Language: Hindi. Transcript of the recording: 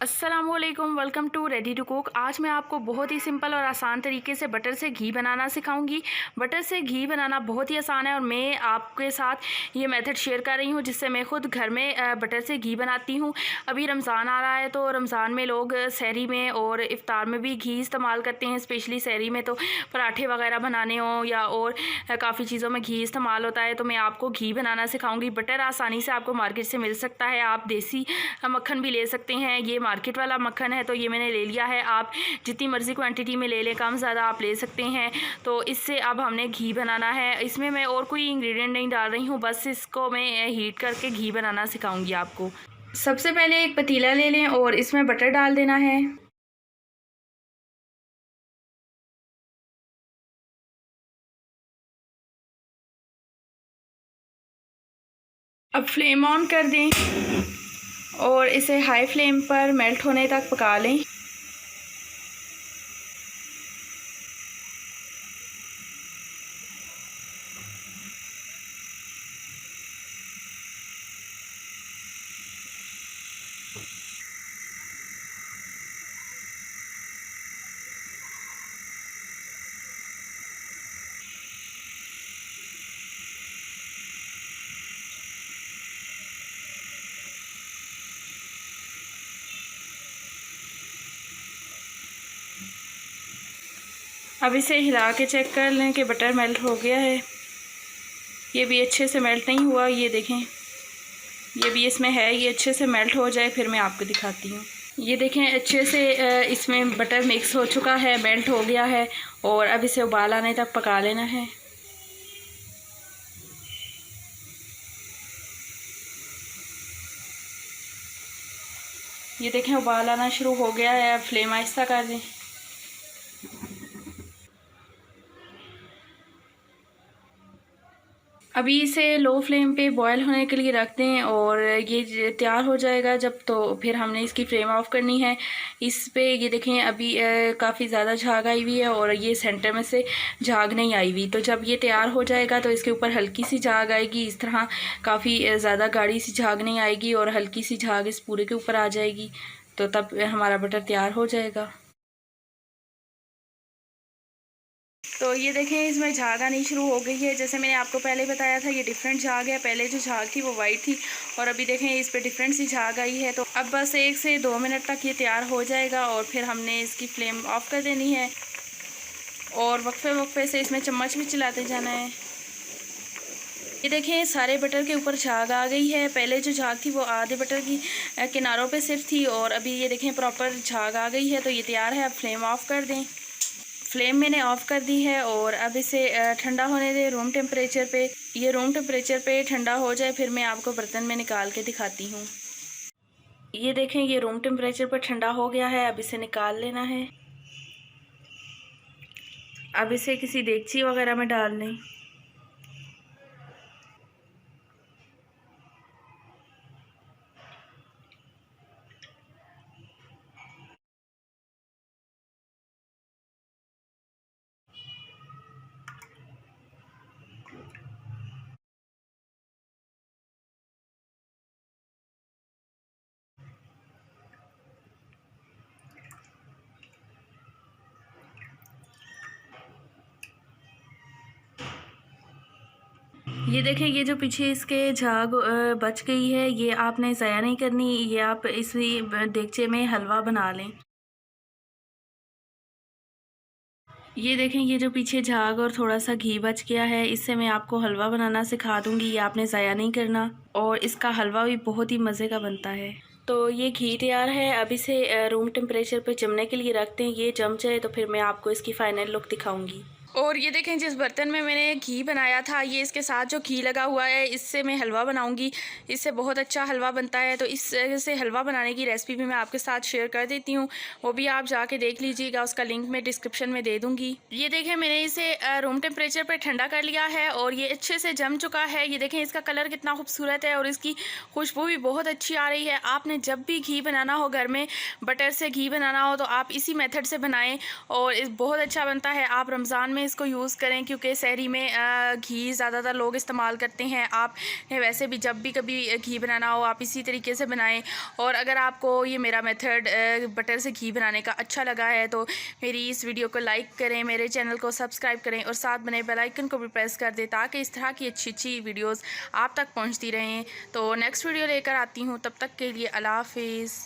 अस्सलामुअलैकुम, welcome to ready to cook. आज मैं आपको बहुत ही सिंपल और आसान तरीके से बटर से घी बनाना सिखाऊंगी। बटर से घी बनाना बहुत ही आसान है और मैं आपके साथ ये मेथड शेयर कर रही हूँ जिससे मैं ख़ुद घर में बटर से घी बनाती हूँ। अभी रमज़ान आ रहा है तो रमज़ान में लोग सहरी में और इफ़्तार में भी घी इस्तेमाल करते हैं। स्पेशली सहरी में तो पराठे वगैरह बनाने हों या और काफ़ी चीज़ों में घी इस्तेमाल होता है। तो मैं आपको घी बनाना सिखाऊँगी। बटर आसानी से आपको मार्केट से मिल सकता है, आप देसी मक्खन भी ले सकते हैं। ये मार्केट वाला मक्खन है तो ये मैंने ले लिया है। आप जितनी मर्ज़ी क्वांटिटी में ले लें, कम ज़्यादा आप ले सकते हैं। तो इससे अब हमने घी बनाना है। इसमें मैं और कोई इंग्रेडिएंट नहीं डाल रही हूँ, बस इसको मैं हीट करके घी बनाना सिखाऊंगी आपको। सबसे पहले एक पतीला ले लें और इसमें बटर डाल देना है। अब फ्लेम ऑन कर दें और इसे हाई फ्लेम पर मेल्ट होने तक पका लें। अब इसे हिला के चेक कर लें कि बटर मेल्ट हो गया है। ये भी अच्छे से मेल्ट नहीं हुआ, ये देखें, ये भी इसमें है। ये अच्छे से मेल्ट हो जाए फिर मैं आपको दिखाती हूँ। ये देखें अच्छे से इसमें बटर मिक्स हो चुका है, मेल्ट हो गया है। और अब इसे उबाल आने तक पका लेना है। ये देखें उबाल आना शुरू हो गया है। अब फ्लेम आहिस्ता कर दें। अभी इसे लो फ्लेम पे बॉयल होने के लिए रख दें और ये तैयार हो जाएगा जब, तो फिर हमने इसकी फ्लेम ऑफ करनी है। इस पे ये देखें अभी काफ़ी ज़्यादा झाग आई हुई है और ये सेंटर में से झाग नहीं आई हुई। तो जब ये तैयार हो जाएगा तो इसके ऊपर हल्की सी झाग आएगी। इस तरह काफ़ी ज़्यादा गाढ़ी सी झाग नहीं आएगी और हल्की सी झाग इस पूरे के ऊपर आ जाएगी। तो तब हमारा बटर तैयार हो जाएगा। तो ये देखें इसमें झाग आनी शुरू हो गई है। जैसे मैंने आपको पहले बताया था ये डिफरेंट झाग है। पहले जो झाग थी वो वाइट थी और अभी देखें इस पे डिफरेंट सी झाग आई है। तो अब बस 1 से 2 मिनट तक ये तैयार हो जाएगा और फिर हमने इसकी फ्लेम ऑफ कर देनी है और वक्फे वक्फे से इसमें चम्मच भी चलाते जाना है। ये देखें सारे बटर के ऊपर झाग आ गई है। पहले जो झाग थी वो आधे बटर की किनारों पे सिर्फ थी और अभी ये देखें प्रॉपर झाग आ गई है। तो ये तैयार है। अब फ्लेम ऑफ कर दें। फ्लेम मैंने ऑफ़ कर दी है और अब इसे ठंडा होने दें रूम टेम्परेचर पे। ये रूम टेम्परेचर पे ठंडा हो जाए फिर मैं आपको बर्तन में निकाल के दिखाती हूँ। ये देखें ये रूम टेम्परेचर पर ठंडा हो गया है। अब इसे निकाल लेना है। अब इसे किसी देगची वगैरह में डाल लें। ये देखें ये जो पीछे इसके झाग बच गई है ये आपने ज़ाया नहीं करनी। ये आप इसी देगचे में हलवा बना लें। ये देखें ये जो पीछे झाग और थोड़ा सा घी बच गया है, इससे मैं आपको हलवा बनाना सिखा दूंगी। ये आपने ज़ाया नहीं करना और इसका हलवा भी बहुत ही मज़े का बनता है। तो ये घी तैयार है। अब इसे रूम टेम्परेचर पर जमने के लिए रखते हैं। ये जम जाए तो फिर मैं आपको इसकी फ़ाइनल लुक दिखाऊंगी। और ये देखें जिस बर्तन में मैंने घी बनाया था, ये इसके साथ जो घी लगा हुआ है इससे मैं हलवा बनाऊंगी। इससे बहुत अच्छा हलवा बनता है। तो इससे हलवा बनाने की रेसिपी भी मैं आपके साथ शेयर कर देती हूँ, वो भी आप जाके देख लीजिएगा। उसका लिंक मैं डिस्क्रिप्शन में दे दूँगी। ये देखें मैंने इसे रूम टेम्परेचर पर ठंडा कर लिया है और ये अच्छे से जम चुका है। ये देखें इसका कलर कितना खूबसूरत है और इसकी खुशबू भी बहुत अच्छी आ रही है। आपने जब भी घी बनाना हो घर में, बटर से घी बनाना हो, तो आप इसी मेथड से बनाएँ और बहुत अच्छा बनता है। आप रमज़ान में इसको यूज़ करें, क्योंकि सहरी में घी ज़्यादातर लोग इस्तेमाल करते हैं। आप वैसे भी जब भी कभी घी बनाना हो आप इसी तरीके से बनाएं। और अगर आपको ये मेरा मेथड बटर से घी बनाने का अच्छा लगा है तो मेरी इस वीडियो को लाइक करें, मेरे चैनल को सब्सक्राइब करें और साथ बने बेल आइकन को भी प्रेस कर दें, ताकि इस तरह की अच्छी अच्छी वीडियोज़ आप तक पहुँचती रहें। तो नेक्स्ट वीडियो लेकर आती हूँ, तब तक के लिए अल्लाह हाफिज़।